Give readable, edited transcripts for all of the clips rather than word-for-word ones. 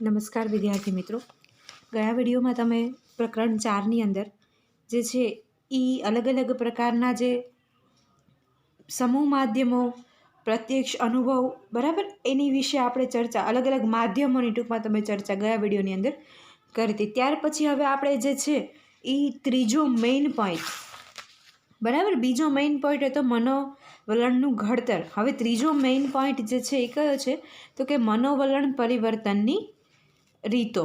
નમસ્કાર વિદ્યાર્થી મિત્રો, ગયા વિડીયોમાં તમે પ્રકરણ 4ની અંદર જે છે એ અલગ અલગ પ્રકારના જે સમૂહ માધ્યમો, પ્રત્યક્ષ અનુભવ, બરાબર, એની વિશે આપણે ચર્ચા અલગ અલગ માધ્યમોની ટૂંકમાં તમે ચર્ચા ગયા વિડીયોની અંદર કરી હતી. ત્યાર પછી હવે આપણે જે છે એ ત્રીજો મેઇન પોઈન્ટ, બરાબર, બીજો મેઇન પોઈન્ટ હતો મનોવલણનું ઘડતર. હવે ત્રીજો મેઇન પોઈન્ટ જે છે એ કયો છે તો કે મનોવલણ પરિવર્તનની રીતો.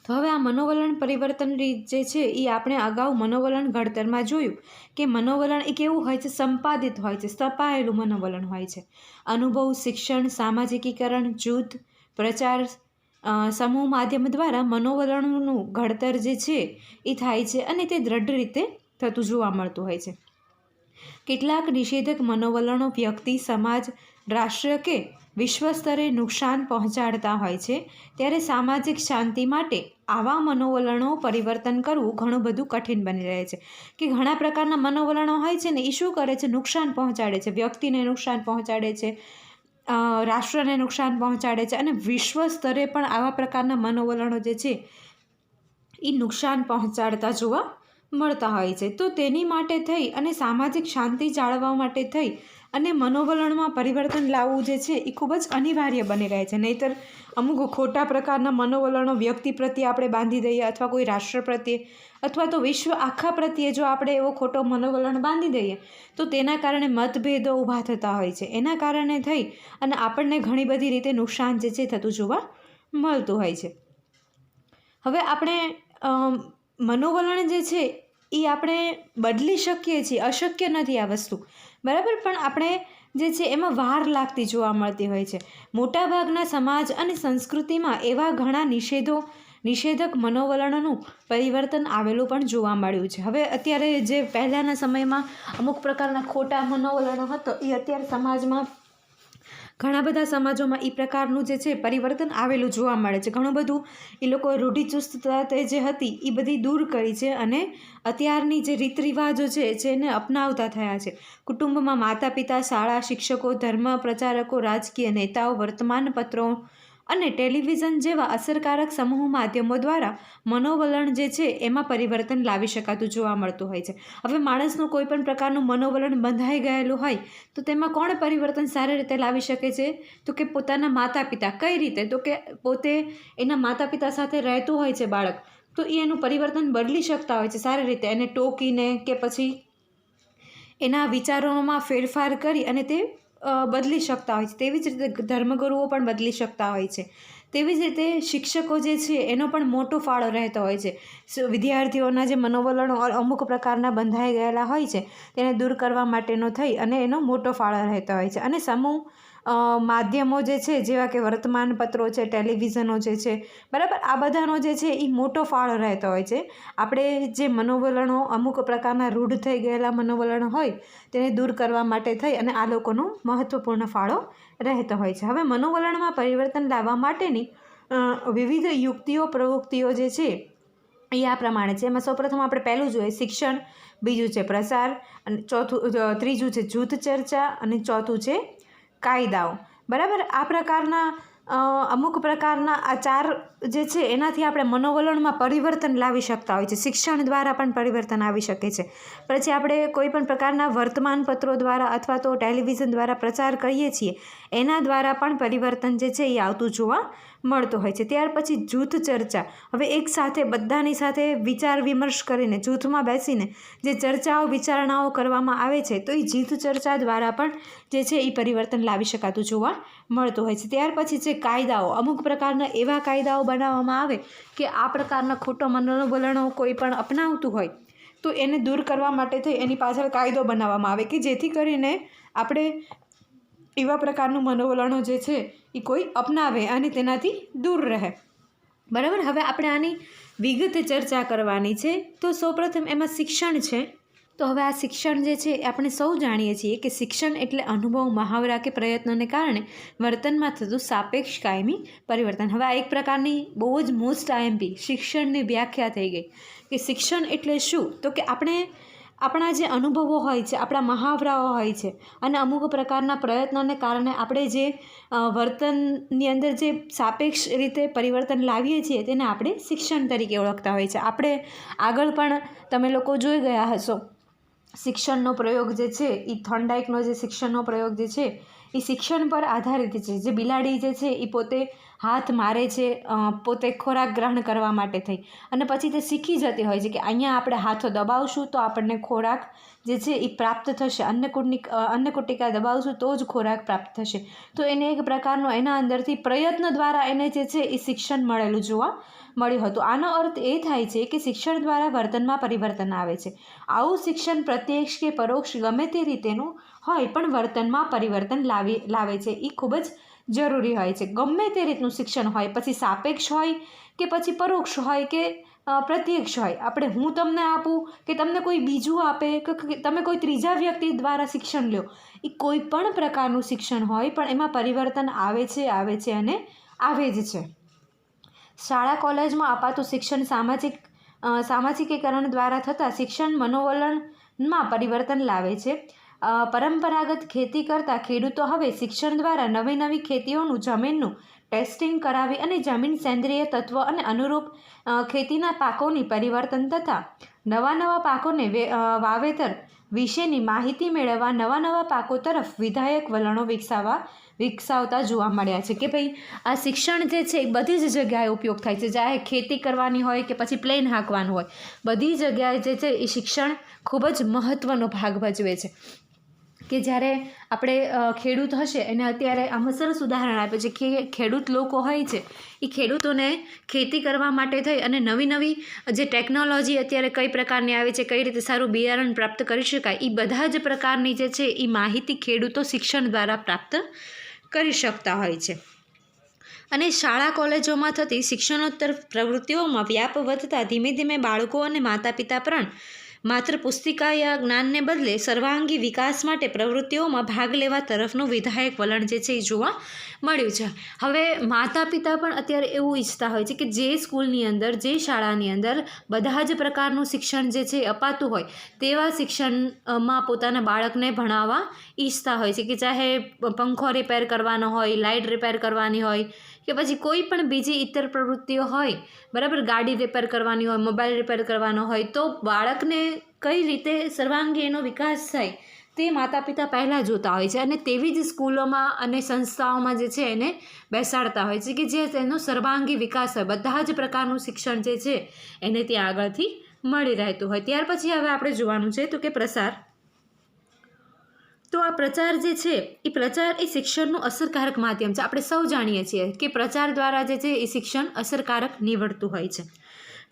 તો હવે આ મનોવલણ પરિવર્તન રીત જે છે એ આપણે અગાઉ મનોવલણ ઘડતરમાં જોયું કે મનોવલણ એ કેવું હોય છે, સંપાદિત હોય છે, સ્થપાયેલું મનોવલણ હોય છે. અનુભવ, શિક્ષણ, સામાજિકીકરણ, જૂથ, પ્રચાર, સમૂહ માધ્યમ દ્વારા મનોવલણનું ઘડતર જે છે એ થાય છે અને તે દ્રઢ રીતે થતું જોવા મળતું હોય છે. કેટલાક નિષેધક મનોવલણો વ્યક્તિ, સમાજ, રાષ્ટ્ર કે વિશ્વ સ્તરે નુકસાન પહોંચાડતા હોય છે, ત્યારે સામાજિક શાંતિ માટે આવા મનોવલણો પરિવર્તન કરવું ઘણું બધું કઠિન બની રહે છે. કે ઘણા પ્રકારના મનોવલણો હોય છે ને, એ શું કરે છે, નુકસાન પહોંચાડે છે, વ્યક્તિને નુકસાન પહોંચાડે છે, રાષ્ટ્રને નુકસાન પહોંચાડે છે, અને વિશ્વ સ્તરે પણ આવા પ્રકારના મનોવલણો જે છે એ નુકસાન પહોંચાડતા જોવા મળતા હોય છે. તો તેની માટે થઈ અને સામાજિક શાંતિ જાળવવા માટે થઈ અને મનોવલણમાં પરિવર્તન લાવવું જે છે એ ખૂબ જ અનિવાર્ય બની રહે છે. નહીંતર અમુક ખોટા પ્રકારના મનોવલણો વ્યક્તિ પ્રત્યે આપણે બાંધી દઈએ, અથવા કોઈ રાષ્ટ્ર પ્રત્યે, અથવા તો વિશ્વ આખા પ્રત્યે જો આપણે એવો ખોટો મનોવલણ બાંધી દઈએ તો તેના કારણે મતભેદો ઊભા થતા હોય છે. એના કારણે થઈ અને આપણને ઘણી બધી રીતે નુકસાન જે છે થતું જોવા મળતું હોય છે. હવે આપણે મનોવલણ જે છે એ આપણે બદલી શકીએ છીએ, અશક્ય નથી આ વસ્તુ, બરાબર, પણ આપણે જે છે એમાં વાર લાગતી જોવા મળતી હોય છે. મોટાભાગના સમાજ અને સંસ્કૃતિમાં એવા ઘણા નિષેધક મનોવલણોનું પરિવર્તન આવેલું પણ જોવા મળ્યું છે. હવે અત્યારે જે પહેલાંના સમયમાં અમુક પ્રકારના ખોટા મનોવલણો હતો એ અત્યારે સમાજમાં, ઘણા બધા સમાજોમાં એ પ્રકારનું જે છે પરિવર્તન આવેલું જોવા મળે છે. ઘણું બધું એ લોકો રૂઢિચુસ્તતા જે હતી એ બધી દૂર કરી છે અને અત્યારની જે રીત રિવાજો છે જેને અપનાવતા થયા છે. કુટુંબમાં માતા પિતા, શાળા, શિક્ષકો, ધર્મ પ્રચારકો, રાજકીય નેતાઓ, વર્તમાનપત્રો અને ટેલિવિઝન જેવા અસરકારક સમૂહ માધ્યમો દ્વારા મનોવલણ જે છે એમાં પરિવર્તન લાવી શકાતું જોવા મળતું હોય છે. હવે માણસનું કોઈ પણ પ્રકારનું મનોવલણ બંધાઈ ગયેલું હોય તો તેમાં કોણ પરિવર્તન સારી રીતે લાવી શકે છે તો કે પોતાના માતા પિતા. કઈ રીતે તો કે પોતે એના માતા પિતા સાથે રહેતું હોય છે બાળક, તો એ એનું પરિવર્તન બદલી શકતા હોય છે સારી રીતે, એને ટોકીને કે પછી એના વિચારોમાં ફેરફાર કરી અને તે બદલી શકતા હોય છે. તેવી જ રીતે ધર્મગુરુઓ પણ બદલી શકતા હોય છે. તેવી જ રીતે શિક્ષકો જે છે એનો પણ મોટો ફાળો રહેતો હોય છે. વિદ્યાર્થીઓના જે મનોવલણો અમુક પ્રકારના બંધાઈ ગયેલા હોય છે તેને દૂર કરવા માટેનો થઈ અને એનો મોટો ફાળો રહેતો હોય છે. અને સમૂહ માધ્યમો જે છે જેવા કે વર્તમાનપત્રો છે, ટેલિવિઝનો જે છે, બરાબર, આ બધાનો જે છે એ મોટો ફાળો રહેતો હોય છે. આપણે જે મનોવલણો અમુક પ્રકારના રૂઢ થઈ ગયેલા મનોવલણો હોય તેને દૂર કરવા માટે થઈ અને આ લોકોનો મહત્ત્વપૂર્ણ ફાળો રહેતો હોય છે. હવે મનોવલણમાં પરિવર્તન લાવવા માટેની વિવિધ યુક્તિઓ, પ્રવૃત્તિઓ જે છે એ આ પ્રમાણે છે. એમાં સૌપ્રથમ આપણે પહેલું જોઈએ શિક્ષણ, બીજું છે પ્રસાર, અને ત્રીજું છે જૂથ ચર્ચા, અને ચોથું છે કાયદાઓ, બરાબર. આ પ્રકારના અમુક પ્રકારના આ ચાર જે છે એનાથી આપણે મનોવલણમાં પરિવર્તન લાવી શકતા હોય છે. શિક્ષણ દ્વારા પણ પરિવર્તન આવી શકે છે. પછી આપણે કોઈ પણ પ્રકારના વર્તમાનપત્રો દ્વારા અથવા તો ટેલિવિઝન દ્વારા પ્રચાર કરીએ છીએ એના દ્વારા પણ પરિવર્તન જે છે એ આવતું જોવા મળતું હોય છે. ત્યાર પછી જૂથ ચર્ચા. હવે એક સાથે બધાની સાથે વિચાર વિમર્શ કરીને જૂથમાં બેસીને જે ચર્ચાઓ વિચારણાઓ કરવામાં આવે છે તો એ જૂથ ચર્ચા દ્વારા પણ જે છે એ પરિવર્તન લાવી શકાતું જોવા મળતું હોય છે. ત્યાર પછી છે કાયદાઓ. અમુક પ્રકારના એવા કાયદાઓ બનાવવામાં આવે કે આ પ્રકારના ખોટો મનોવલણો કોઈ પણ અપનાવતું હોય તો એને દૂર કરવા માટે થઈ એની પાછળ કાયદો બનાવવામાં આવે કે જેથી કરીને આપણે એવા પ્રકારનું મનોવલણો જે છે એ કોઈ અપનાવે અને તેનાથી દૂર રહે, બરાબર. હવે આપણે આની વિગતે ચર્ચા કરવાની છે. તો સૌપ્રથમ એમાં શિક્ષણ છે. તો હવે આ શિક્ષણ જે છે આપણે સૌ જાણીએ છીએ કે શિક્ષણ એટલે અનુભવ, મહાવરા કે પ્રયત્નોને કારણે વર્તનમાં થતું સાપેક્ષ કાયમી પરિવર્તન. હવે આ એક પ્રકારની બહુ જ મોસ્ટ આઈએમપી શિક્ષણની વ્યાખ્યા થઈ ગઈ કે શિક્ષણ એટલે શું તો કે આપણે આપણા જે અનુભવો હોય છે, આપણા મહાવરાઓ હોય છે અને અમુક પ્રકારના પ્રયત્નોને કારણે આપણે જે વર્તનની અંદર જે સાપેક્ષ રીતે પરિવર્તન લાવીએ છીએ તેને આપણે શિક્ષણ તરીકે ઓળખતા હોય છે. આપણે આગળ પણ તમે લોકો જોઈ ગયા હશો, શિક્ષણનો પ્રયોગ જે છે એ થોર્નડાઇકનો જે શિક્ષણનો પ્રયોગ જે છે એ શિક્ષણ પર આધારિત છે. જે બિલાડી જે છે એ પોતે હાથ મારે છે પોતે ખોરાક ગ્રહણ કરવા માટે થઈ, અને પછી તે શીખી જતી હોય છે કે અહીંયા આપણે હાથો દબાવશું તો આપણને ખોરાક જે છે એ પ્રાપ્ત થશે, અન્નકુટિકા દબાવશું તો જ ખોરાક પ્રાપ્ત થશે. તો એને એક પ્રકારનો એના અંદરથી પ્રયત્ન દ્વારા એને જે છે એ શિક્ષણ મળેલું જોવા મળ્યું હતું. આનો અર્થ એ થાય છે કે શિક્ષણ દ્વારા વર્તનમાં પરિવર્તન આવે છે. આવું શિક્ષણ પ્રત્યક્ષ કે પરોક્ષ ગમે તે રીતેનું હોય પણ વર્તનમાં પરિવર્તન લાવે છે. એ ખૂબ જ જરૂરી હોય છે. ગમે તે રીતનું શિક્ષણ હોય, પછી સાપેક્ષ હોય કે પછી પરોક્ષ હોય કે પ્રત્યક્ષ હોય, આપણે હું તમને આપું કે તમને કોઈ બીજું આપે કે તમે કોઈ ત્રીજા વ્યક્તિ દ્વારા શિક્ષણ લો, એ કોઈ પણ પ્રકારનું શિક્ષણ હોય પણ એમાં પરિવર્તન આવે છે અને આવે જ છે. શાળા કોલેજમાં અપાતું શિક્ષણ સામાજિકીકરણ દ્વારા થતાં શિક્ષણ મનોવલણમાં પરિવર્તન લાવે છે. પરંપરાગત ખેતી કરતા ખેડૂતો હવે શિક્ષણ દ્વારા નવી ખેતીઓનું જમીનનું ટેસ્ટિંગ કરાવી અને જમીન સેન્દ્રિય તત્વ અને અનુરૂપ ખેતીના પાકોની પરિવર્તન તથા નવા પાકોને વાવેતર વિશેની માહિતી મેળવવા નવા પાકો તરફ વિધાયક વલણો વિકસાવતા જોવા મળ્યા છે. કે ભાઈ આ શિક્ષણ જે છે એ બધી જ જગ્યાએ ઉપયોગ થાય છે, ચાહે ખેતી કરવાની હોય કે પછી પ્લેન હાંકવાનું હોય, બધી જગ્યાએ જે છે એ શિક્ષણ ખૂબ જ મહત્ત્વનો ભાગ ભજવે છે. કે જ્યારે આપણે ખેડૂત હશે એને અત્યારે આમાં સરસ ઉદાહરણ આપે છે કે ખેડૂત લોકો હોય છે એ ખેડૂતોને ખેતી કરવા માટે થઈ અને નવી જે ટેકનોલોજી અત્યારે કઈ પ્રકારની આવી છે, કઈ રીતે સારું બિયારણ પ્રાપ્ત કરી શકાય, એ બધા જ પ્રકારની જે છે એ માહિતી ખેડૂતો શિક્ષણ દ્વારા પ્રાપ્ત કરી શકતા હોય છે. અને શાળા કોલેજોમાં થતી શિક્ષણોત્તર પ્રવૃત્તિઓમાં વ્યાપ વધતા ધીમે બાળકો અને માતા પિતા પણ માત્ર પુસ્તિકાયા જ્ઞાનને બદલે સર્વાંગી વિકાસ માટે પ્રવૃત્તિઓમાં ભાગ લેવા તરફનું વિધાયક વલણ જે છે એ જોવા મળ્યું છે. હવે માતા પિતા પણ અત્યારે એવું ઈચ્છતા હોય છે કે જે સ્કૂલની અંદર, જે શાળાની અંદર બધા જ પ્રકારનું શિક્ષણ જે છે અપાતું હોય તેવા શિક્ષણમાં પોતાના બાળકને ભણાવવા ઈચ્છતા હોય છે. કે ચાહે પંખો રિપેર કરવાનો હોય, લાઇટ રિપેર કરવાની હોય કે પછી કોઈ પણ બીજી ઇતર પ્રવૃત્તિઓ હોય, બરાબર, ગાડી રિપેર કરવાની હોય, મોબાઈલ રિપેર કરવાનો હોય, તો બાળકને કઈ રીતે સર્વાંગી એનો વિકાસ થાય તે માતા પિતા પહેલાં જોતા હોય છે અને તેવી જ સ્કૂલોમાં અને સંસ્થાઓમાં જે છે એને બેસાડતા હોય છે કે જે તેનો સર્વાંગી વિકાસ હોય, બધા જ પ્રકારનું શિક્ષણ જે છે એને ત્યાં આગળથી મળી રહેતું હોય. ત્યાર પછી હવે આપણે જોવાનું છે તો કે પ્રસાર. તો આ પ્રચાર જે છે એ શિક્ષણનું અસરકારક માધ્યમ છે. આપણે સૌ જાણીએ છીએ કે પ્રચાર દ્વારા જે છે એ શિક્ષણ અસરકારક નીવડતું હોય છે.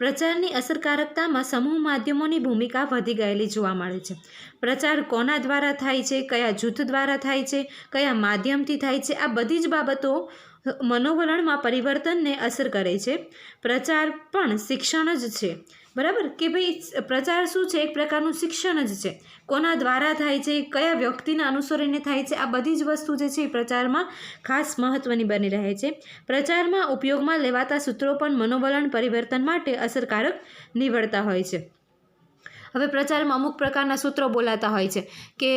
પ્રચારની અસરકારકતામાં સમૂહ માધ્યમોની ભૂમિકા વધી ગયેલી જોવા મળે છે. પ્રચાર કોના દ્વારા થાય છે, કયા જૂથ દ્વારા થાય છે, કયા માધ્યમથી થાય છે, આ બધી જ બાબતો મનોવલણમાં પરિવર્તનને અસર કરે છે. પ્રચાર પણ શિક્ષણ જ છે, બરાબર. કે ભાઈ પ્રચાર શું છે? એક પ્રકારનું શિક્ષણ જ છે. કોના દ્વારા થાય છે, કયા વ્યક્તિને અનુસરીને થાય છે, આ બધી જ વસ્તુ જે છે એ પ્રચારમાં ખાસ મહત્ત્વની બની રહે છે. પ્રચારમાં ઉપયોગમાં લેવાતા સૂત્રો પણ મનોવલણ પરિવર્તન માટે અસરકારક નીવડતા હોય છે. હવે પ્રચારમાં અમુક પ્રકારના સૂત્રો બોલાતા હોય છે કે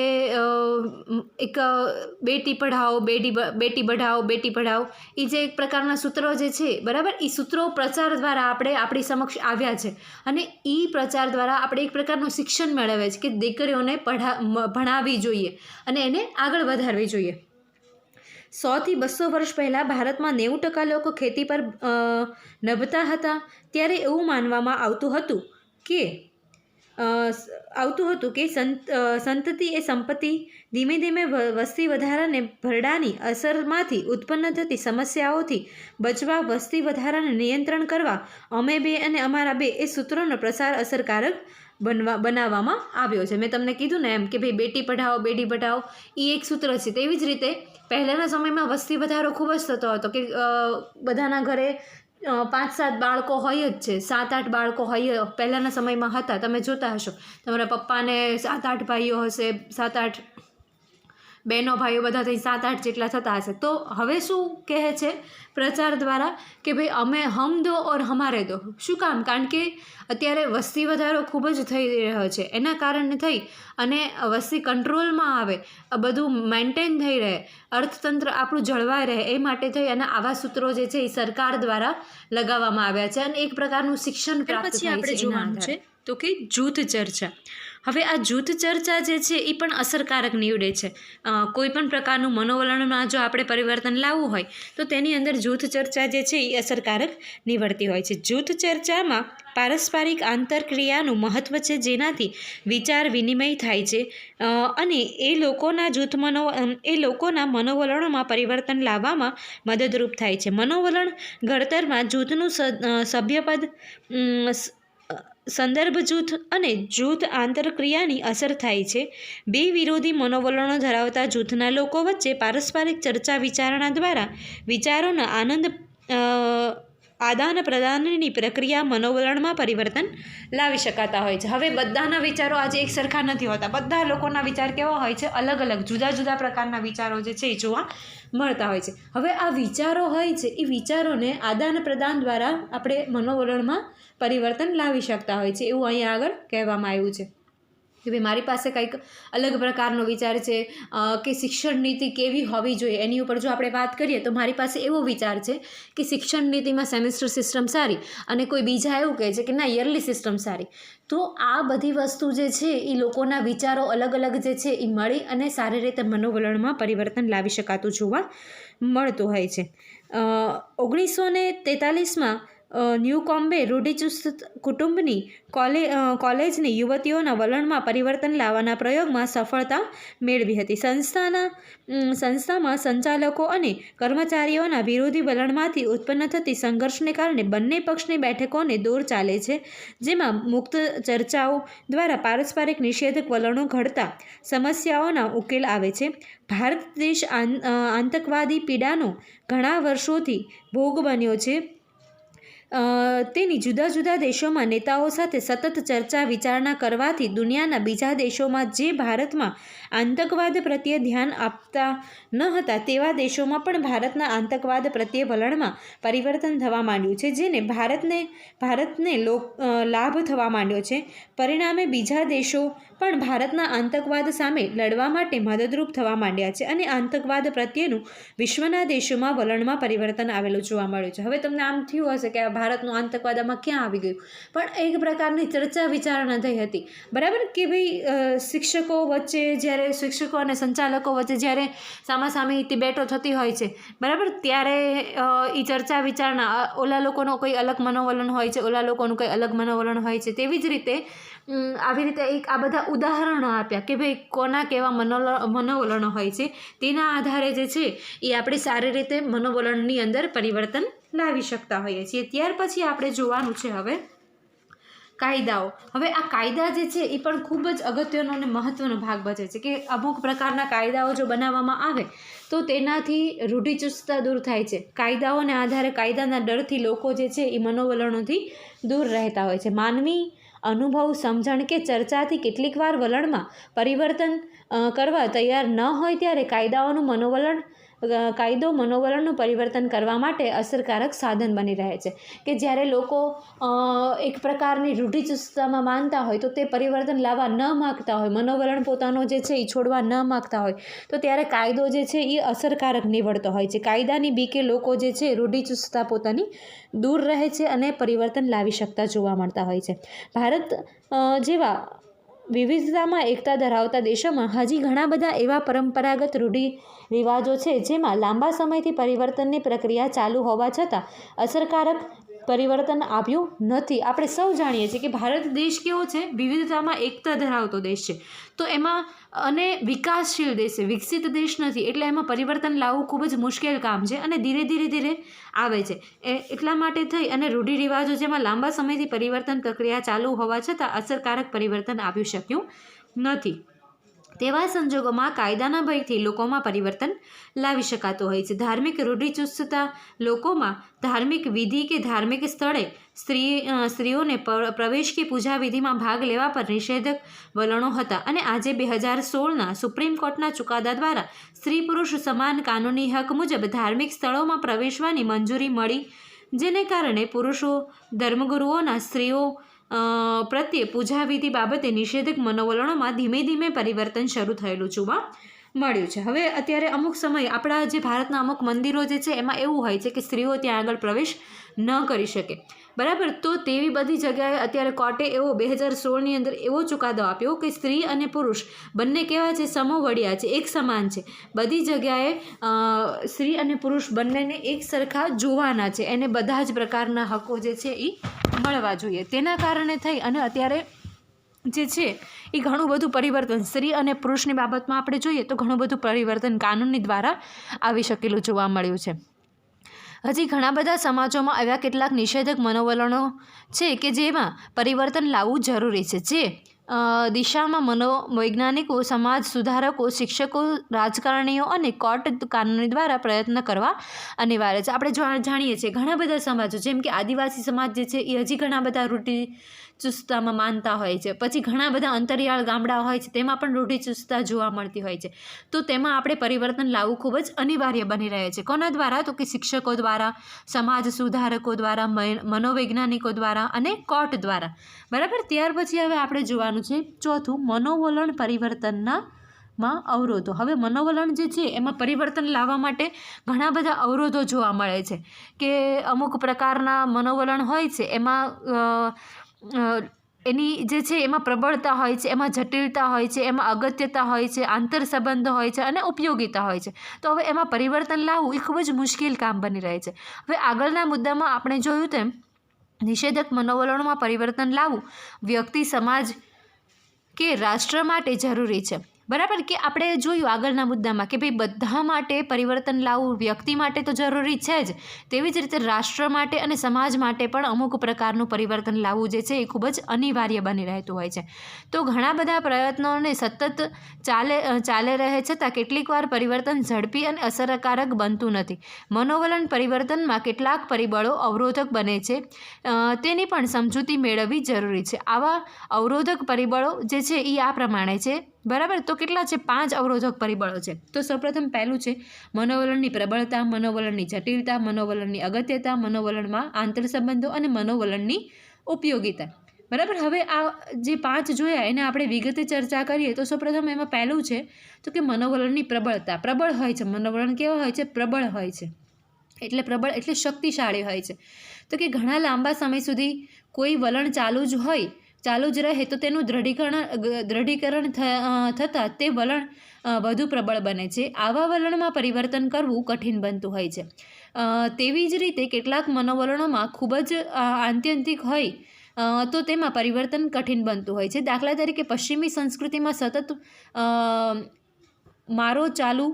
એક બેટી પઢાઓ બેટી બઢાઓ, એ જે એક પ્રકારના સૂત્રો જે છે, બરાબર, એ સૂત્રો પ્રચાર દ્વારા આપણી સમક્ષ આવ્યા છે અને એ પ્રચાર દ્વારા આપણે એક પ્રકારનું શિક્ષણ મેળવે છે કે દીકરીઓને ભણાવવી જોઈએ અને એને આગળ વધારવી જોઈએ. 100 થી 200 વર્ષ પહેલાં ભારતમાં 90% લોકો ખેતી પર નભતા હતા. ત્યારે એવું માનવામાં આવતું હતું કે સંતતિ એ સંપત્તિ. ધીમે વસ્તી વધારાને ભરડાની અસરમાંથી ઉત્પન્ન થતી સમસ્યાઓથી બચવા, વસ્તી વધારાને નિયંત્રણ કરવા અમે બે અને અમારા બે એ સૂત્રોનો પ્રસાર અસરકારક બનાવવામાં આવ્યો છે. મેં તમને કીધું ને એમ કે ભાઈ બેટી પઢાઓ બેટી બઢાઓ એ એક સૂત્ર છે. તેવી જ રીતે પહેલાંના સમયમાં વસ્તી વધારો ખૂબ જ થતો હતો કે બધાના ઘરે 5-7 બાળકો હોય જ છે, 7-8 બાળકો હોય પહેલાંના સમયમાં હતા. તમે જોતા હશો તમારા પપ્પાને 7-8 ભાઈઓ હશે, 7-8 બહેનો ભાઈઓ બધા થઈ 7-8 જેટલા થતા હશે. તો હવે શું કહે છે પ્રચાર દ્વારા કે ભાઈ અમે હમ દો ઓર હમારે દો. શું કામ? કારણ કે અત્યારે વસ્તી વધારો ખૂબ જ થઈ રહ્યો છે. એના કારણે થઈ અને વસ્તી કંટ્રોલમાં આવે, બધું મેન્ટેન થઈ રહે, અર્થતંત્ર આપણું જળવાઈ રહે એ માટે થઈ અને આવા સૂત્રો જે છે એ સરકાર દ્વારા લગાવવામાં આવ્યા છે અને એક પ્રકારનું શિક્ષણ પ્રાપ્ત થાય છે. આપણે જોવાનું છે તો કે જૂથ ચર્ચા. હવે આ જૂથ ચર્ચા જે છે એ પણ અસરકારક નીવડે છે. કોઈ પણ પ્રકારનું મનોવલણમાં જો આપણે પરિવર્તન લાવવું હોય તો તેની અંદર જૂથ ચર્ચા જે છે એ અસરકારક નીવડતી હોય છે. જૂથ ચર્ચામાં પારસ્પરિક આંતરક્રિયાનું મહત્ત્વ છે, જેનાથી વિચાર વિનિમય થાય છે અને એ લોકોના મનોવલણોમાં પરિવર્તન લાવવામાં મદદરૂપ થાય છે. મનોવલણ ઘડતરમાં જૂથનું સભ્યપદ, સંદર્ભ જૂથ અને જૂથ આંતરક્રિયાની અસર થાય છે. બે વિરોધી મનોવલણો ધરાવતા જૂથના લોકો વચ્ચે પારસ્પરિક ચર્ચા વિચારણા દ્વારા વિચારોના આદાન પ્રદાનની પ્રક્રિયા મનોવલણમાં પરિવર્તન લાવી શકાતા હોય છે. હવે બધાના વિચારો આજે એક સરખા નથી હોતા. બધા લોકોના વિચાર કેવા હોય છે? અલગ અલગ, જુદા જુદા પ્રકારના વિચારો જે છે એ જોવા મળતા હોય છે. હવે આ વિચારો હોય છે એ વિચારોને આદાન પ્રદાન દ્વારા આપણે મનોવલણમાં પરિવર્તન લાવી શકતા હોય છે, એવું અહીંયા આગળ કહેવામાં આવ્યું છે કે ભાઈ મારી પાસે કંઈક અલગ પ્રકારનો વિચાર છે કે શિક્ષણ નીતિ કેવી હોવી જોઈએ એની ઉપર જો આપણે વાત કરીએ તો મારી પાસે એવો વિચાર છે કે શિક્ષણ નીતિમાં સેમેસ્ટર સિસ્ટમ સારી અને કોઈ બીજા એવું કહે છે કે ના યરલી સિસ્ટમ સારી. તો આ બધી વસ્તુ જે છે એ લોકોના વિચારો અલગ અલગ જે છે એ મળી અને સારી રીતે મનોવલણમાં પરિવર્તન લાવી શકાતું જોવા મળતું હોય છે. 1943માં ન્યૂકોમ્બે રૂઢિચુસ્ત કુટુંબની કોલેજની યુવતીઓના વલણમાં પરિવર્તન લાવવાના પ્રયોગમાં સફળતા મેળવી હતી. સંસ્થામાં સંચાલકો અને કર્મચારીઓના વિરોધી વલણમાંથી ઉત્પન્ન થતી સંઘર્ષને કારણે બંને પક્ષની બેઠકોને દોર ચાલે છે, જેમાં મુક્ત ચર્ચાઓ દ્વારા પારસ્પરિક નિષેધક વલણો ઘડતા સમસ્યાઓના ઉકેલ આવે છે. ભારત દેશ આતંકવાદી પીડાનો ઘણા વર્ષોથી ભોગ બન્યો છે. તેની જુદા જુદા દેશોમાં નેતાઓ સાથે સતત ચર્ચા વિચારણા કરવાથી દુનિયાના બીજા દેશોમાં જે ભારતમાં આતંકવાદ પ્રત્યે ધ્યાન આપતા ન હતા તેવા દેશોમાં પણ ભારતના આતંકવાદ પ્રત્યે વલણમાં પરિવર્તન થવા માંડ્યું છે, જેને ભારતને લાભ થવા માંડ્યો છે. પરિણામે બીજા દેશો પણ ભારતના આતંકવાદ સામે લડવા માટે મદદરૂપ થવા માંડ્યા છે અને આતંકવાદ પ્રત્યેનું વિશ્વના દેશોમાં વલણમાં પરિવર્તન આવેલું જોવા મળ્યું છે. હવે તમને આમ થયું હશે કે ભારતનું આતંકવાદ આમાં ક્યાં આવી ગયું? પણ એક પ્રકારની ચર્ચા વિચારણા થઈ હતી, બરાબર, કે ભાઈ શિક્ષકો અને સંચાલકો વચ્ચે જ્યારે સામાસામી બેઠો થતી હોય છે, બરાબર, ત્યારે એ ચર્ચા વિચારણા, ઓલા લોકોનો કોઈ અલગ મનોવલણ હોય છે, ઓલા લોકોનું કોઈ અલગ મનોવલણ હોય છે. તેવી જ રીતે આવી રીતે આ બધા ઉદાહરણો આપ્યા કે ભાઈ કોના કેવા મનોવલણો હોય છે, તેના આધારે જે છે એ આપણે સારી રીતે મનોવલણની અંદર પરિવર્તન લાવી શકતા હોઈએ છીએ. ત્યાર પછી આપણે જોવાનું છે હવે કાયદાઓ. હવે આ કાયદા જે છે એ પણ ખૂબ જ અગત્યનો અને મહત્ત્વનો ભાગ ભજવે છે કે અમુક પ્રકારના કાયદાઓ જો બનાવવામાં આવે તો તેનાથી રૂઢિચુસ્તતા દૂર થાય છે. કાયદાઓને આધારે કાયદાના ડરથી લોકો જે છે એ મનોવલણોથી દૂર રહેતા હોય છે. માનવી અનુભવ, સમજણ કે ચર્ચાથી કેટલીક વાર વલણમાં પરિવર્તન કરવા તૈયાર ન હોય ત્યારે કાયદો મનોવલણનું પરિવર્તન કરવા માટે અસરકારક સાધન બની રહે છે. કે જ્યારે લોકો એક પ્રકારની રૂઢિચુસ્તતામાં માનતા હોય તો તે પરિવર્તન લાવવા ન માગતા હોય, મનોવલણ પોતાનો જે છે એ છોડવા ન માગતા હોય, તો ત્યારે કાયદો જે છે એ અસરકારક નીવડતો હોય છે. કાયદાની બીકે લોકો જે છે રૂઢિચુસ્તતા પોતાની દૂર રહે છે અને પરિવર્તન લાવી શકતા જોવા મળતા હોય છે. ભારત જેવા વિવિધતામાં એકતા ધરાવતા દેશોમાં હજી ઘણા બધા એવા પરંપરાગત રૂઢિરિવાજો છે જેમાં લાંબા સમયથી પરિવર્તનની પ્રક્રિયા ચાલુ હોવા છતાં અસરકારક પરિવર્તન આવ્યું નથી. આપણે સૌ જાણીએ છીએ કે ભારત દેશ કેવો છે? વિવિધતામાં એકતા ધરાવતો દેશ છે. તો એમાં અને વિકાસશીલ દેશ છે, વિકસિત દેશ નથી, એટલે એમાં પરિવર્તન લાવવું ખૂબ જ મુશ્કેલ કામ છે અને ધીરે ધીરે આવે છે. એટલા માટે થઈ અને રૂઢિરિવાજો જેમાં લાંબા સમયથી પરિવર્તન પ્રક્રિયા ચાલુ હોવા છતાં અસરકારક પરિવર્તન આવ્યું શક્યું નથી. તેવા સંજોગોમાં કાયદાના ભયથી લોકોમાં પરિવર્તન લાવી શકાતું હોય છે. ધાર્મિક રૂઢિચુસ્તતા લોકોમાં ધાર્મિક વિધિ કે ધાર્મિક સ્થળે સ્ત્રીઓને પ્રવેશ કે પૂજા વિધિમાં ભાગ લેવા પર નિષેધક વલણો હતા અને આજે 2016ના સુપ્રીમ કોર્ટના ચુકાદા દ્વારા સ્ત્રી પુરુષ સમાન કાનૂની હક મુજબ ધાર્મિક સ્થળોમાં પ્રવેશવાની મંજૂરી મળી, જેને કારણે પુરુષો ધર્મગુરુઓના સ્ત્રીઓ પ્રત્યે પૂજાવિધિ બાબતે નિષેધક મનોવલણોમાં ધીમે ધીમે પરિવર્તન શરૂ થયેલું જોવા મળ્યું છે. હવે અત્યારે અમુક સમય આપણા જે ભારતના અમુક મંદિરો જે છે એમાં એવું હોય છે કે સ્ત્રીઓ ત્યાં આગળ પ્રવેશ ન કરી શકે, બરાબર. તો તેવી બધી જગ્યાએ અત્યારે કોર્ટે એવો 2016ની અંદર એવો ચુકાદો આપ્યો કે સ્ત્રી અને પુરુષ બંને કેવા છે, સમોવડિયા છે, એક સમાન છે. બધી જગ્યાએ સ્ત્રી અને પુરુષ બંનેને એક સરખા જોવાના છે, એને બધા જ પ્રકારના હકો જે છે એ મળવા જોઈએ. તેના કારણે થઈ અને અત્યારે જે છે એ ઘણું બધું પરિવર્તન સ્ત્રી અને પુરુષની બાબતમાં આપણે જોઈએ તો ઘણું બધું પરિવર્તન કાનૂની દ્વારા આવી શકેલું જોવા મળ્યું છે. હજી ઘણા બધા સમાજોમાં એવા કેટલાક નિષેધક મનોવલણો છે કે જેમાં પરિવર્તન લાવવું જરૂરી છે, જે દિશામાં મનોવૈજ્ઞાનિકો, સમાજ સુધારકો, શિક્ષકો, રાજકારણીઓ અને કોર્ટ કાનૂની દ્વારા પ્રયત્ન કરવા અનિવાર્ય છે. આપણે જાણીએ છીએ ઘણા બધા સમાજો જેમ કે આદિવાસી સમાજ જે છે એ હજી ઘણા બધા રૂઢિચુસ્તતામાં માનતા હોય છે. પછી ઘણા બધા અંતરિયાળ ગામડા હોય છે તેમાં પણ રૂઢિચુસ્તતા જોવા મળતી હોય છે. તો તેમાં આપણે પરિવર્તન લાવવું ખૂબ જ અનિવાર્ય બની રહે છે. કોના દ્વારા? તો કે શિક્ષકો દ્વારા, સમાજ સુધારકો દ્વારા, મનોવૈજ્ઞાનિકો દ્વારા અને કોર્ટ દ્વારા, બરાબર. ત્યાર પછી હવે આપણે જોવાનું છે ચોથું, મનોવલણ પરિવર્તનમાં અવરોધો. હવે મનોવલણ જે છે એમાં પરિવર્તન લાવવા માટે ઘણા બધા અવરોધો જોવા મળે છે કે અમુક પ્રકારના મનોવલણ હોય છે એમાં એની જે છે એમાં પ્રબળતા હોય છે, એમાં જટિલતા હોય છે, એમાં અગત્યતા હોય છે, આંતર સંબંધ હોય છે અને ઉપયોગિતા હોય છે. તો હવે એમાં પરિવર્તન લાવવું એ ખૂબ જ મુશ્કેલ કામ બની રહે છે. હવે આગળના મુદ્દામાં આપણે જોયું તેમ નિષેધક મનોવલણોમાં પરિવર્તન લાવવું વ્યક્તિ, સમાજ કે રાષ્ટ્ર માટે જરૂરી છે, બરાબર. કે આપણે જોયું આગળના મુદ્દામાં કે ભાઈ બધા માટે પરિવર્તન લાવવું વ્યક્તિ માટે તો જરૂરી છે જ, તેવી જ રીતે રાષ્ટ્ર માટે અને સમાજ માટે પણ અમુક પ્રકારનું પરિવર્તન લાવવું જે છે એ ખૂબ જ અનિવાર્ય બની રહેતું હોય છે. તો ઘણા બધા પ્રયત્નોને સતત ચાલે રહે છતાં કેટલીક વાર પરિવર્તન ઝડપી અને અસરકારક બનતું નથી. મનોવલણ પરિવર્તનમાં કેટલાક પરિબળો અવરોધક બને છે, તેની પણ સમજૂતી મેળવવી જરૂરી છે. આવા અવરોધક પરિબળો જે છે એ આ પ્રમાણે છે, બરાબર. તો કેટલા છે? 5 અવરોધક પરિબળો છે. તો સૌપ્રથમ પહેલું છે મનોવલણની પ્રબળતા, મનોવલણની જટિલતા, મનોવલણની અગત્યતા, મનોવલણમાં આંતરસંબંધો અને મનોવલણની ઉપયોગિતા, બરાબર. હવે આ જે 5 જોયા એને આપણે વિગતે ચર્ચા કરીએ તો સૌપ્રથમ એમાં પહેલું છે તો કે મનોવલણની પ્રબળતા. પ્રબળ હોય છે મનોવલણ. કેવા હોય છે? પ્રબળ હોય છે. એટલે પ્રબળ એટલે શક્તિશાળી હોય છે. તો કે ઘણા લાંબા સમય સુધી કોઈ વલણ ચાલુ જ રહે તો તેનું દ્રઢીકરણ થતાં તે વલણ વધુ પ્રબળ બને છે. આવા વલણમાં પરિવર્તન કરવું કઠિન બનતું હોય છે. તેવી જ રીતે કેટલાક મનોવલણોમાં ખૂબ જ આત્યંતિક હોય તો તેમાં પરિવર્તન કઠિન બનતું હોય છે. દાખલા તરીકે પશ્ચિમી સંસ્કૃતિમાં સતત મારો ચાલુ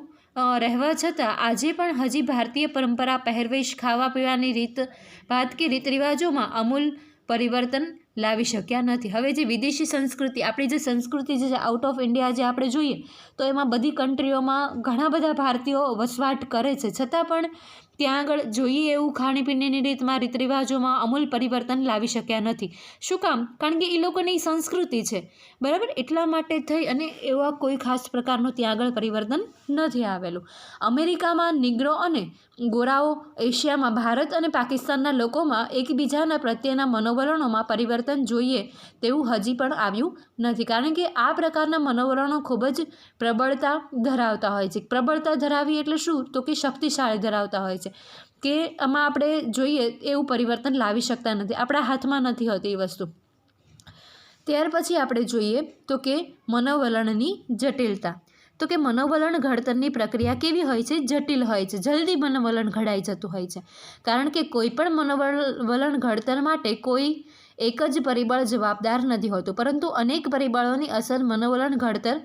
રહેવા છતાં આજે પણ હજી ભારતીય પરંપરા, પહેરવેશ, ખાવા પીવાની રીત કે રીત રિવાજોમાં અમૂલ પરિવર્તન લાવી શક્યા નથી. હવે જે વિદેશી સંસ્કૃતિ, આપણી જે સંસ્કૃતિ જે આઉટ ઓફ ઇન્ડિયા જે આપણે જોઈએ તો એમાં બધી કન્ટ્રીઓમાં ઘણા બધા ભારતીયો વસવાટ કરે છે, છતાં પણ ત્યાં આગળ જોઈએ એવું ખાણીપીણીની રીતમાં, રીત રિવાજોમાં અમૂલ પરિવર્તન લાવી શક્યા નથી. શું કામ? કારણ કે એ લોકોની સંસ્કૃતિ છે, બરાબર. એટલા માટે થઈ અને એવા કોઈ ખાસ પ્રકારનું ત્યાં આગળ પરિવર્તન નથી આવેલું. અમેરિકામાં નિગ્રો અને ગોરાઓ, એશિયામાં ભારત અને પાકિસ્તાનના લોકોમાં એકબીજાના પ્રત્યેના મનોવલણોમાં પરિવર્તન જોઈએ તેવું હજી પણ આવ્યું નથી, કારણ કે આ પ્રકારના મનોવલણો ખૂબ જ પ્રબળતા ધરાવતા હોય છે. પ્રબળતા ધરાવી એટલે શું? તો કે શક્તિશાળી ધરાવતા હોય છે કે આમાં આપણે જોઈએ એવું પરિવર્તન લાવી શકતા નથી, આપણા હાથમાં નથી હોતી એ વસ્તુ. ત્યાર પછી આપણે જોઈએ તો કે મનોવલણની જટિલતા. તો કે મનોવલણ ઘડતરની પ્રક્રિયા કેવી હોય છે? જટિલ હોય છે. જલ્દી મનોવલણ ઘડાઈ જતું હોય છે, કારણ કે કોઈ પણ મનોવલણ ઘડતર માટે કોઈ એક જ પરિબળ જવાબદાર નથી હોતું, પરંતુ અનેક પરિબળોની અસર મનોવલણ ઘડતર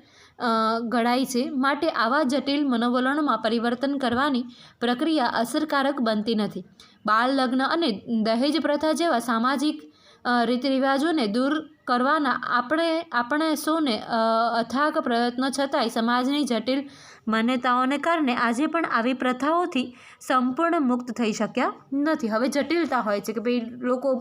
ઘડાય છે. માટે આવા જટિલ મનોવલણોમાં પરિવર્તન કરવાની પ્રક્રિયા અસરકારક બનતી નથી. બાળ લગ્ન અને દહેજ પ્રથા જેવા સામાજિક રીતિ રિવાજોને દૂર કરવાના આપણે સૌને અથાગ પ્રયત્નો છતાંય સમાજની જટિલ માન્યતાઓને કારણે આજે પણ આવી પ્રથાઓથી સંપૂર્ણ મુક્ત થઈ શક્યા નથી. હવે જટિલતા હોય છે કે ભાઈ લોકો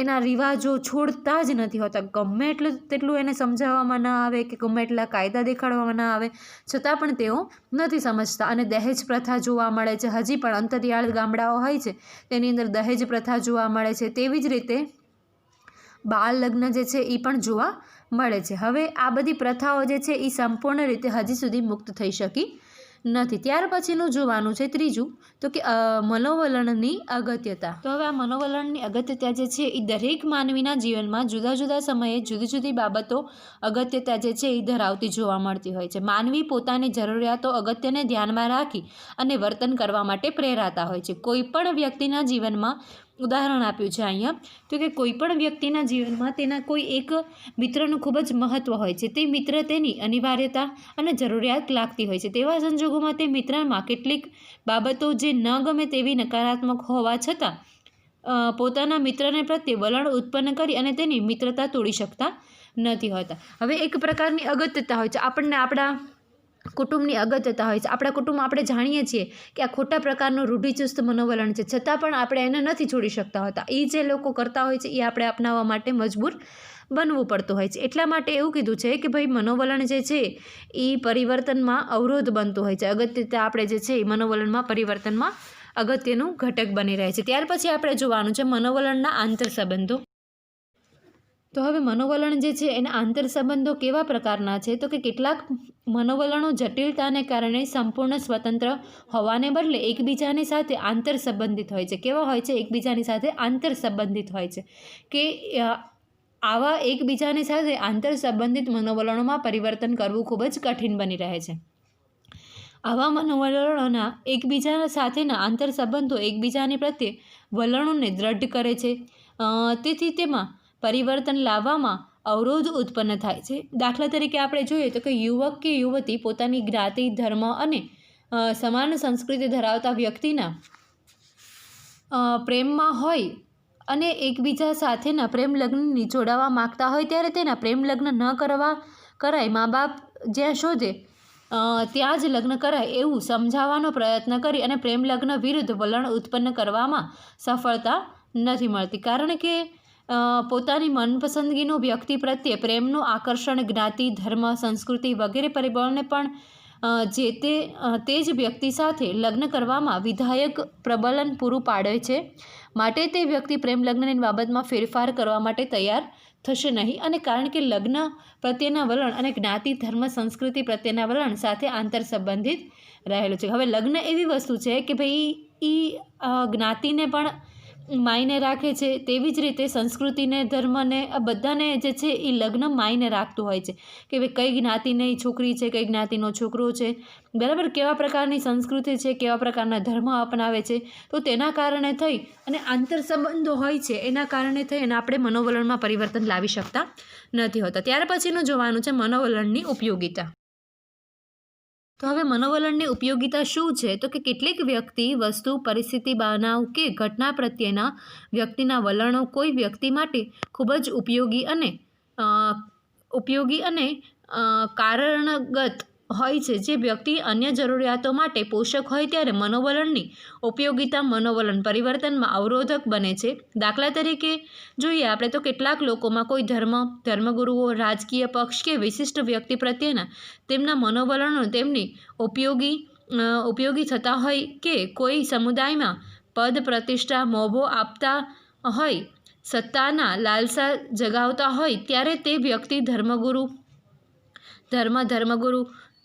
એના રિવાજો છોડતા જ નથી હોતા. ગમે તેટલું એને સમજાવવામાં ન આવે કે ગમે એટલા કાયદા દેખાડવામાં ન આવે છતાં પણ તેઓ નથી સમજતા. અને દહેજ પ્રથા જોવા મળે છે. હજી પણ અંતરિયાળ ગામડાઓ હોય છે તેની અંદર દહેજ પ્રથા જોવા મળે છે. તેવી જ રીતે બાળ લગ્ન જે છે એ પણ જોવા મળે છે. હવે આ બધી પ્રથાઓ જે છે એ સંપૂર્ણ રીતે હજી સુધી મુક્ત થઈ શકી નથી. ત્યાર પછીનું જોવાનું છે ત્રીજું, તો કે મનોવલણની અગત્યતા. તો હવે આ મનોવલણની અગત્યતા જે છે એ દરેક માનવીના જીવનમાં જુદા જુદા સમયે જુદી જુદી બાબતો અગત્યતા જે છે એ ધરાવતી જોવા મળતી હોય છે. માનવી પોતાની જરૂરિયાતો અગત્યને ધ્યાનમાં રાખી અને વર્તન કરવા માટે પ્રેરાતા હોય છે. કોઈ પણ વ્યક્તિના જીવનમાં ઉદાહરણ આપ્યું છે અહીંયા, તો કે કોઈ પણ વ્યક્તિના જીવનમાં તેના કોઈ એક મિત્રનું ખૂબ જ મહત્ત્વ હોય છે. તે મિત્ર તેની અનિવાર્યતા અને જરૂરિયાત લાગતી હોય છે. તેવા સંજોગોમાં તે મિત્રમાં કેટલીક બાબતો જે ન ગમે તેવી નકારાત્મક હોવા છતાં પોતાના મિત્રને પ્રત્યે વલણ ઉત્પન્ન કરી અને તેની મિત્રતા તોડી શકતા નથી હોતા. હવે એક પ્રકારની અગત્યતા હોય છે. આપણને આપણા કુટુંબની અગત્યતા હોય છે. આપણા કુટુંબમાં આપણે જાણીએ છીએ કે આ ખોટા પ્રકારનું રૂઢિચુસ્ત મનોવલણ છે, છતાં પણ આપણે એને નથી છોડી શકતા હોતા. એ જે લોકો કરતા હોય છે એ આપણે અપનાવવા માટે મજબૂર બનવું પડતું હોય છે. એટલા માટે એવું કીધું છે કે ભાઈ મનોવલણ જે છે એ પરિવર્તનમાં અવરોધ બનતું હોય છે. અગત્યતા આપણે જે છે એ મનોવલણમાં પરિવર્તનમાં અગત્યનું ઘટક બની રહે છે. ત્યાર પછી આપણે જોવાનું છે મનોવલણના આંતરસંબંધો. તો હવે મનોવલણ જે છે એના આંતરસંબંધો કેવા પ્રકારના છે, તો કે કેટલાક મનોવલણો જટિલતાને કારણે સંપૂર્ણ સ્વતંત્ર હોવાને બદલે એકબીજાની સાથે આંતરસંબંધિત હોય છે. કેવા હોય છે? એકબીજાની સાથે આંતરસંબંધિત હોય છે. કે આવા એકબીજાની સાથે આંતરસંબંધિત મનોવલણોમાં પરિવર્તન કરવું ખૂબ જ કઠિન બની રહે છે. આવા મનોવલણોના એકબીજા સાથેના આંતરસંબંધો એકબીજાની પ્રત્યે વલણોને દ્રઢ કરે છે. તેથી તેમાં પરિવર્તન લાવવામાં અવરોધ ઉત્પન્ન થાય છે. દાખલા તરીકે આપણે જોઈએ તો કે યુવક કે યુવતી પોતાની જ્ઞાતિ, ધર્મ અને સમાન સંસ્કૃતિ ધરાવતા વ્યક્તિના પ્રેમમાં હોય અને એકબીજા સાથેના પ્રેમ લગ્નની જોડાવા માગતા હોય ત્યારે તેના પ્રેમ લગ્ન ન કરાય, મા બાપ જ્યાં શોધે ત્યાં જ લગ્ન કરાય એવું સમજાવવાનો પ્રયત્ન કરી અને પ્રેમ લગ્ન વિરુદ્ધ વલણ ઉત્પન્ન કરવામાં સફળતા નથી મળતી. કારણ કે પોતાની મનપસંદગીનું વ્યક્તિ પ્રત્યે પ્રેમનું આકર્ષણ જ્ઞાતિ, ધર્મ, સંસ્કૃતિ વગેરે પરિબળોને પણ તે જ વ્યક્તિ સાથે લગ્ન કરવામાં વિધાયક પ્રબલન પૂરું પાડે છે. માટે તે વ્યક્તિ પ્રેમ લગ્નની બાબતમાં ફેરફાર કરવા માટે તૈયાર થશે નહીં. અને કારણ કે લગ્ન પ્રત્યેના વલણ અને જ્ઞાતિ, ધર્મ, સંસ્કૃતિ પ્રત્યેના વલણ સાથે આંતર સંબંધિત રહેલું છે. હવે લગ્ન એવી વસ્તુ છે કે ભાઈ એ જ્ઞાતિને પણ માયને રાખે છે, તેવી જ રીતે સંસ્કૃતિને, ધર્મને, આ બધાને જે છે એ લગ્ન માયને રાખતું હોય છે કે ભાઈ કઈ જ્ઞાતિની છોકરી છે, કઈ જ્ઞાતિનો છોકરો છે, બરાબર, કેવા પ્રકારની સંસ્કૃતિ છે, કેવા પ્રકારના ધર્મ અપનાવે છે. તો તેના કારણે થઈ અને આંતર સંબંધો હોય છે એના કારણે થઈ અને આપણે મનોવલણમાં પરિવર્તન લાવી શકતા નથી હોતા. ત્યાર પછીનું જોવાનું છે મનોવલણની ઉપયોગિતા. તો હવે મનોવલણની ઉપયોગિતા શું છે? તો કે કેટલીક વ્યક્તિ, વસ્તુ, પરિસ્થિતિ, બનાવ કે ઘટના પ્રત્યેના વ્યક્તિના વલણો કોઈ વ્યક્તિ માટે ખૂબ જ ઉપયોગી અને કારણગત હોય છે. જે વ્યક્તિ અન્ય જરૂરિયાતો માટે પોષક હોય ત્યારે મનોવલણની ઉપયોગિતા મનોવલણ પરિવર્તનમાં અવરોધક બને છે. દાખલા તરીકે જોઈએ આપણે તો કેટલાક લોકોમાં કોઈ ધર્મગુરુઓ, રાજકીય પક્ષ કે વિશિષ્ટ વ્યક્તિ પ્રત્યેના તેમના મનોવલણો તેમની ઉપયોગી થતા હોય કે કોઈ સમુદાયમાં પદ, પ્રતિષ્ઠા, મોભો આપતા હોય, સત્તાના લાલસા જગાવતા હોય ત્યારે તે વ્યક્તિ ધર્મગુરુ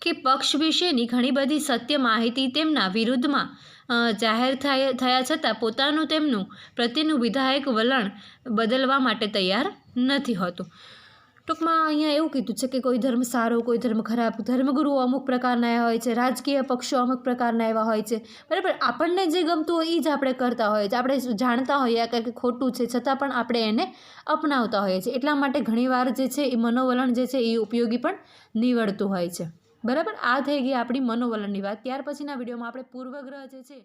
કે પક્ષ વિશેની ઘણી બધી સત્ય માહિતી તેમના વિરુદ્ધમાં જાહેર થયા છતાં પોતાનું તેમનું પ્રત્યેનું વિધાયક વલણ બદલવા માટે તૈયાર નથી હોતું. ટૂંકમાં અહીંયા એવું કીધું છે કે કોઈ ધર્મ સારો, કોઈ ધર્મ ખરાબ, ધર્મગુરુઓ અમુક પ્રકારના એવા હોય છે, રાજકીય પક્ષો અમુક પ્રકારના એવા હોય છે, બરાબર. આપણને જે ગમતું હોય એ જ આપણે કરતા હોઈએ છીએ. આપણે જાણતા હોઈએ કે ખોટું છે છતાં પણ આપણે એને અપનાવતા હોઈએ છીએ. એટલા માટે ઘણીવાર જે છે એ મનોવલણ જે છે એ ઉપયોગી પણ નીવડતું હોય છે, બરાબર. આ થઈ ગઈ આપણી મનોવલણની વાત. ત્યાર પછીના વિડીયોમાં આપણે પૂર્વગ્રહ જે છે